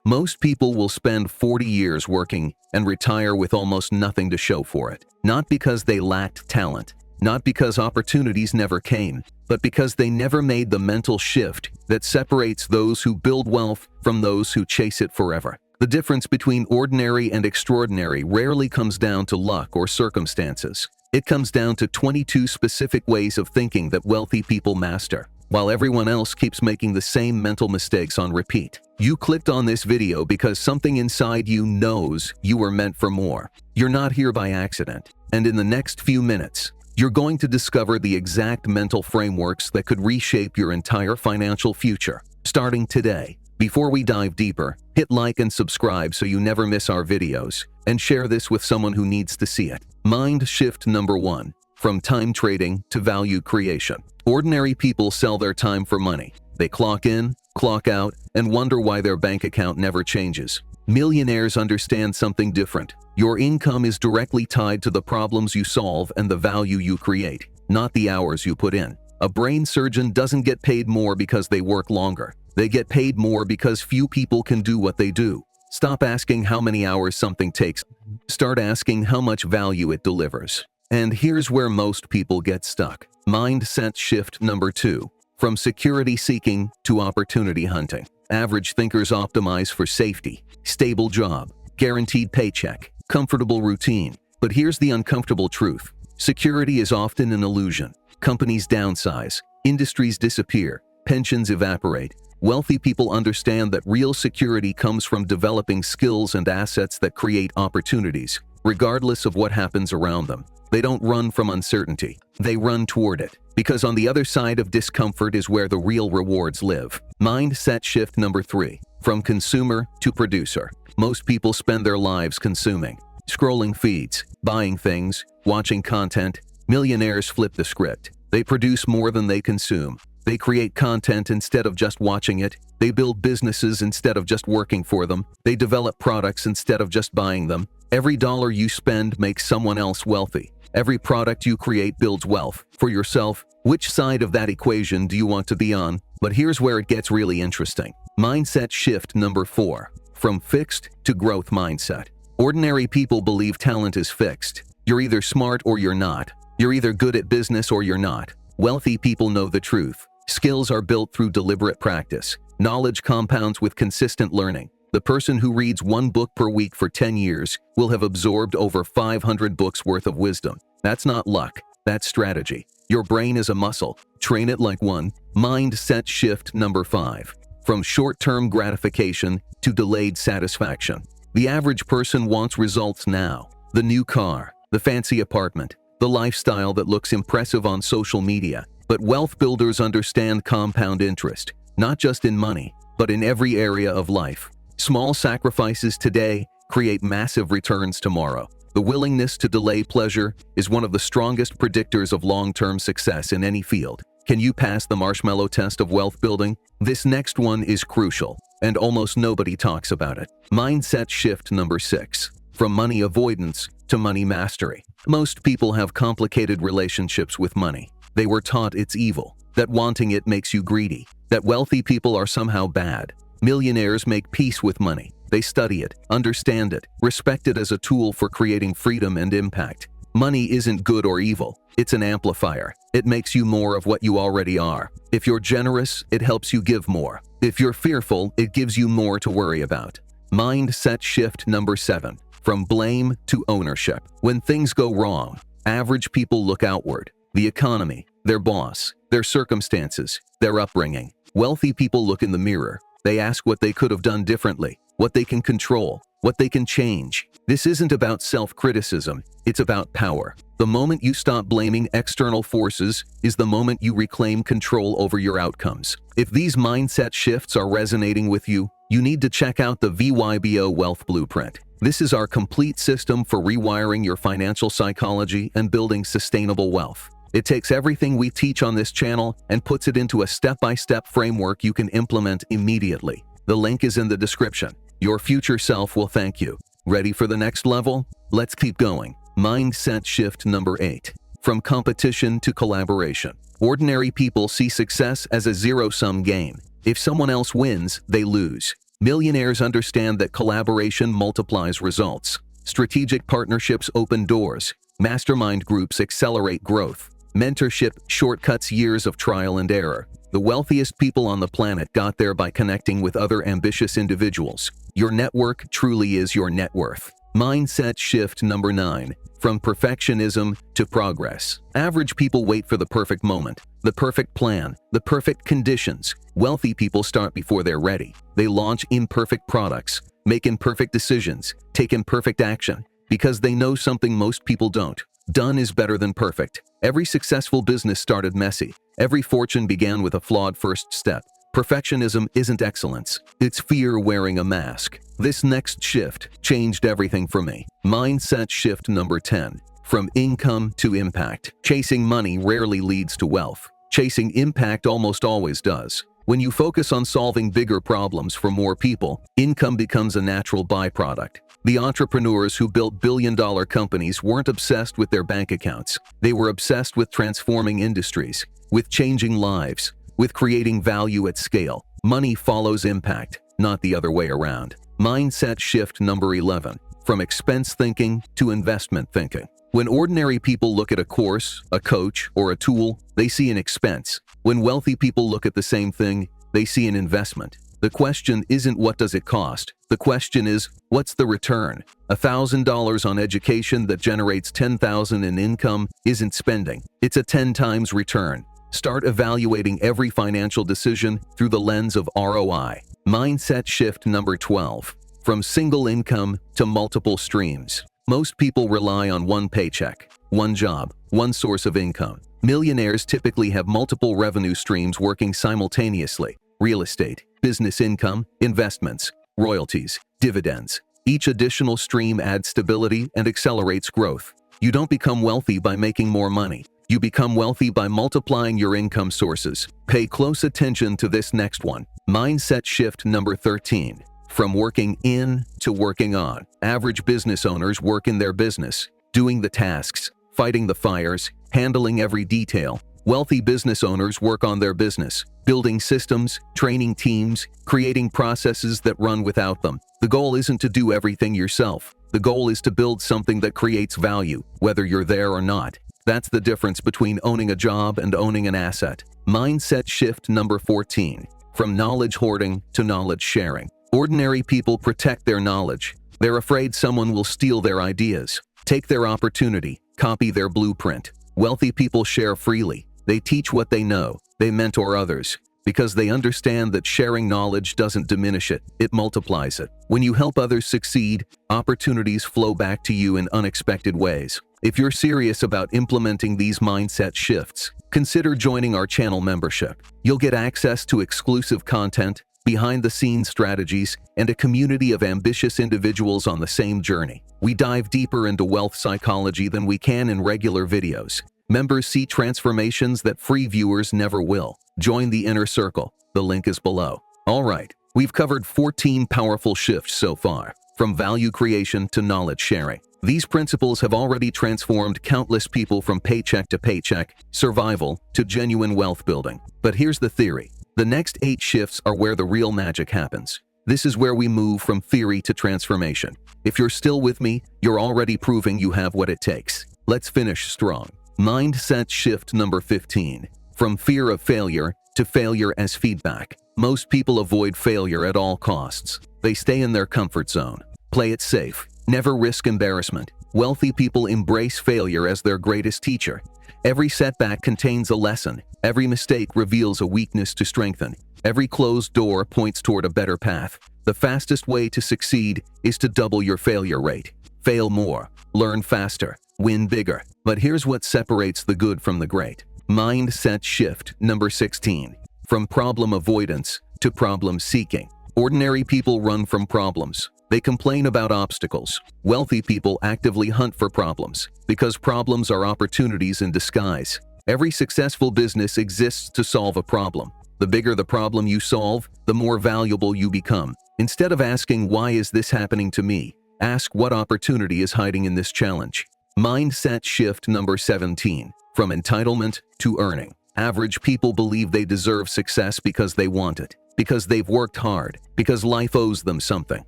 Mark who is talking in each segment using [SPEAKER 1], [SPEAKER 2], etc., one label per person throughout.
[SPEAKER 1] Most people will spend 40 years working and retire with almost nothing to show for it. Not because they lacked talent, not because opportunities never came, but because they never made the mental shift that separates those who build wealth from those who chase it forever. The difference between ordinary and extraordinary rarely comes down to luck or circumstances. It comes down to 22 specific ways of thinking that wealthy people master, while everyone else keeps making the same mental mistakes on repeat. You clicked on this video because something inside you knows you were meant for more. You're not here by accident. And in the next few minutes, you're going to discover the exact mental frameworks that could reshape your entire financial future, starting today. Before we dive deeper, hit like and subscribe so you never miss our videos, and share this with someone who needs to see it. Mind shift number 1. From time trading to value creation. Ordinary people sell their time for money. They clock in, clock out, and wonder why their bank account never changes. Millionaires understand something different. Your income is directly tied to the problems you solve and the value you create, not the hours you put in. A brain surgeon doesn't get paid more because they work longer. They get paid more because few people can do what they do. Stop asking how many hours something takes. Start asking how much value it delivers. And here's where most people get stuck. Mindset shift number 2. From security seeking to opportunity hunting. Average thinkers optimize for safety, stable job, guaranteed paycheck, comfortable routine. But here's the uncomfortable truth. Security is often an illusion. Companies downsize, industries disappear, pensions evaporate. Wealthy people understand that real security comes from developing skills and assets that create opportunities, regardless of what happens around them. They don't run from uncertainty. They run toward it, because on the other side of discomfort is where the real rewards live. Mindset shift number 3. From consumer to producer. Most people spend their lives consuming, scrolling feeds, buying things, watching content. Millionaires flip the script. They produce more than they consume. They create content instead of just watching it. They build businesses instead of just working for them. They develop products instead of just buying them. Every dollar you spend makes someone else wealthy. Every product you create builds wealth for yourself. Which side of that equation do you want to be on? But here's where it gets really interesting. Mindset shift number 4. From fixed to growth mindset. Ordinary people believe talent is fixed. You're either smart or you're not. You're either good at business or you're not. Wealthy people know the truth. Skills are built through deliberate practice. Knowledge compounds with consistent learning. The person who reads 1 book per week for 10 years will have absorbed over 500 books worth of wisdom. That's not luck. That's strategy. Your brain is a muscle. Train it like one. Mindset shift number 5. From short-term gratification to delayed satisfaction. The average person wants results now. The new car, the fancy apartment, the lifestyle that looks impressive on social media. But wealth builders understand compound interest, not just in money, but in every area of life. Small sacrifices today create massive returns tomorrow. The willingness to delay pleasure is one of the strongest predictors of long-term success in any field. Can you pass the marshmallow test of wealth building? This next one is crucial, and almost nobody talks about it. Mindset shift number 6. From money avoidance to money mastery. Most people have complicated relationships with money. They were taught it's evil, that wanting it makes you greedy, that wealthy people are somehow bad. Millionaires make peace with money. They study it, understand it, respect it as a tool for creating freedom and impact. Money isn't good or evil. It's an amplifier. It makes you more of what you already are. If you're generous, it helps you give more. If you're fearful, it gives you more to worry about. Mindset shift number 7. From blame to ownership. When things go wrong, average people look outward. The economy, their boss, their circumstances, their upbringing. Wealthy people look in the mirror. They ask what they could have done differently, what they can control, what they can change. This isn't about self-criticism, it's about power. The moment you stop blaming external forces is the moment you reclaim control over your outcomes. If these mindset shifts are resonating with you, you need to check out the VYBO Wealth Blueprint. This is our complete system for rewiring your financial psychology and building sustainable wealth. It takes everything we teach on this channel and puts it into a step-by-step framework you can implement immediately. The link is in the description. Your future self will thank you. Ready for the next level? Let's keep going. Mindset shift number 8. From competition to collaboration. Ordinary people see success as a zero-sum game. If someone else wins, they lose. Millionaires understand that collaboration multiplies results. Strategic partnerships open doors. Mastermind groups accelerate growth. Mentorship shortcuts years of trial and error. The wealthiest people on the planet got there by connecting with other ambitious individuals. Your network truly is your net worth. Mindset shift number 9. From perfectionism to progress. Average people wait for the perfect moment, the perfect plan, the perfect conditions. Wealthy people start before they're ready. They launch imperfect products, make imperfect decisions, take imperfect action, because they know something most people don't. Done is better than perfect. Every successful business started messy. Every fortune began with a flawed first step. Perfectionism isn't excellence. It's fear wearing a mask. This next shift changed everything for me. Mindset shift number 10. From income to impact. Chasing money rarely leads to wealth. Chasing impact almost always does. When you focus on solving bigger problems for more people, income becomes a natural byproduct. The entrepreneurs who built billion-dollar companies weren't obsessed with their bank accounts. They were obsessed with transforming industries, with changing lives, with creating value at scale. Money follows impact, not the other way around. Mindset shift number 11. From expense thinking to investment thinking. When ordinary people look at a course, a coach, or a tool, they see an expense. When wealthy people look at the same thing, they see an investment. The question isn't what does it cost? The question is, what's the return? $1,000 on education that generates $10,000 in income isn't spending. It's a 10 times return. Start evaluating every financial decision through the lens of ROI. Mindset shift number 12. From single income to multiple streams. Most people rely on one paycheck, one job, one source of income. Millionaires typically have multiple revenue streams working simultaneously. Real estate, business income, investments, royalties, dividends. Each additional stream adds stability and accelerates growth. You don't become wealthy by making more money. You become wealthy by multiplying your income sources. Pay close attention to this next one. Mindset shift number 13. From working in to working on. Average business owners work in their business, doing the tasks, fighting the fires, handling every detail. Wealthy business owners work on their business, building systems, training teams, creating processes that run without them. The goal isn't to do everything yourself. The goal is to build something that creates value, whether you're there or not. That's the difference between owning a job and owning an asset. Mindset shift number 14. From knowledge hoarding to knowledge sharing. Ordinary people protect their knowledge. They're afraid someone will steal their ideas, take their opportunity, copy their blueprint. Wealthy people share freely. They teach what they know. They mentor others because they understand that sharing knowledge doesn't diminish it, it multiplies it. When you help others succeed, opportunities flow back to you in unexpected ways. If you're serious about implementing these mindset shifts, consider joining our channel membership. You'll get access to exclusive content, behind-the-scenes strategies, and a community of ambitious individuals on the same journey. We dive deeper into wealth psychology than we can in regular videos. Members see transformations that free viewers never will. Join the inner circle. The link is below. All right, we've covered 14 powerful shifts so far, from value creation to knowledge sharing. These principles have already transformed countless people from paycheck to paycheck, survival to genuine wealth building. But here's the theory. The next 8 shifts are where the real magic happens. This is where we move from theory to transformation. If you're still with me, you're already proving you have what it takes. Let's finish strong. Mindset shift number 15. From fear of failure to failure as feedback. Most people avoid failure at all costs. They stay in their comfort zone. Play it safe. Never risk embarrassment. Wealthy people embrace failure as their greatest teacher. Every setback contains a lesson. Every mistake reveals a weakness to strengthen. Every closed door points toward a better path. The fastest way to succeed is to double your failure rate. Fail more. Learn faster. Win bigger. But here's what separates the good from the great. Mindset shift number 16. From problem avoidance to problem seeking. Ordinary people run from problems. They complain about obstacles. Wealthy people actively hunt for problems because problems are opportunities in disguise. Every successful business exists to solve a problem. The bigger the problem you solve, the more valuable you become. Instead of asking, why is this happening to me? Ask, what opportunity is hiding in this challenge? Mindset shift number 17. From entitlement to earning. Average people believe they deserve success because they want it. because they've worked hard, because life owes them something.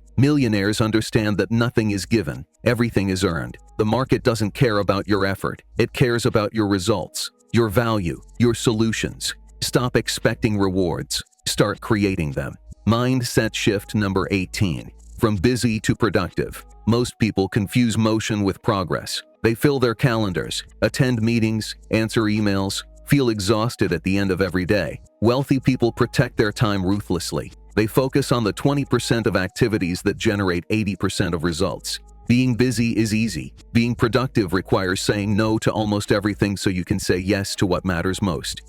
[SPEAKER 1] Millionaires understand that nothing is given, everything is earned. The market doesn't care about your effort, it cares about your results, your value, your solutions. Stop expecting rewards, start creating them. Mindset shift number 18. From busy to productive. Most people confuse motion with progress. They fill their calendars, attend meetings, answer emails, feel exhausted at the end of every day. Wealthy people protect their time ruthlessly. They focus on the 20% of activities that generate 80% of results. Being busy is easy. Being productive requires saying no to almost everything so you can say yes to what matters most.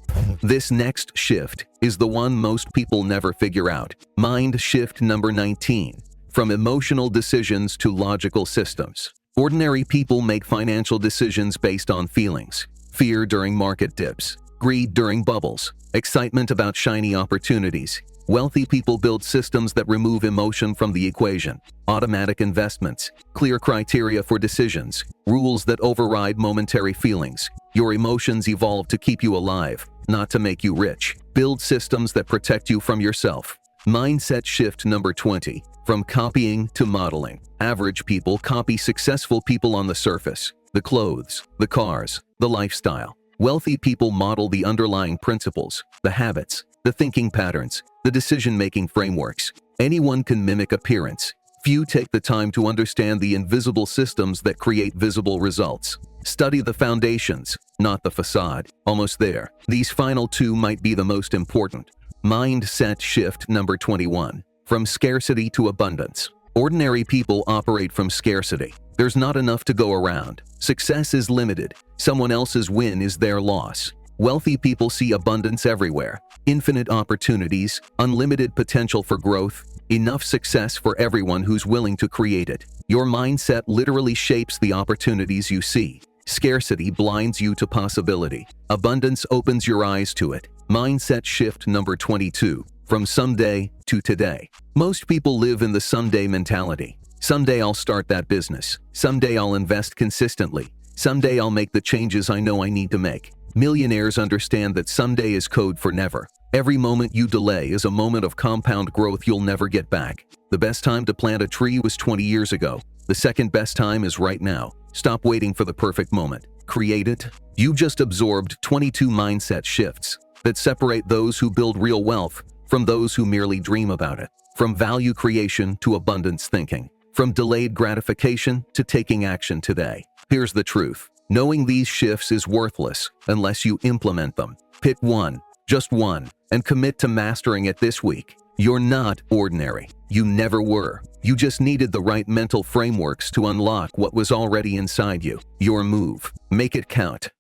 [SPEAKER 1] This next shift is the one most people never figure out. Mind shift number 19. From emotional decisions to logical systems. Ordinary people make financial decisions based on feelings. Fear during market dips. Greed during bubbles. Excitement about shiny opportunities. Wealthy people build systems that remove emotion from the equation. Automatic investments. Clear criteria for decisions. Rules that override momentary feelings. Your emotions evolve to keep you alive, not to make you rich. Build systems that protect you from yourself. Mindset shift number 20. From copying to modeling. Average people copy successful people on the surface. The clothes, the cars, the lifestyle. Wealthy people model the underlying principles, the habits, the thinking patterns, the decision-making frameworks. Anyone can mimic appearance. Few take the time to understand the invisible systems that create visible results. Study the foundations, not the facade. Almost there. These final two might be the most important. Mindset shift number 21. From scarcity to abundance. Ordinary people operate from scarcity. There's not enough to go around. Success is limited. Someone else's win is their loss. Wealthy people see abundance everywhere. Infinite opportunities, unlimited potential for growth, enough success for everyone who's willing to create it. Your mindset literally shapes the opportunities you see. Scarcity blinds you to possibility. Abundance opens your eyes to it. Mindset shift number 22. From someday to today. Most people live in the someday mentality. Someday I'll start that business. Someday I'll invest consistently. Someday I'll make the changes I know I need to make. Millionaires understand that someday is code for never. Every moment you delay is a moment of compound growth you'll never get back. The best time to plant a tree was 20 years ago. The second best time is right now. Stop waiting for the perfect moment. Create it. You just absorbed 22 mindset shifts that separate those who build real wealth from those who merely dream about it. From value creation to abundance thinking. From delayed gratification to taking action today. Here's the truth. Knowing these shifts is worthless unless you implement them. Pick one, just one, and commit to mastering it this week. You're not ordinary. You never were. You just needed the right mental frameworks to unlock what was already inside you. Your move. Make it count.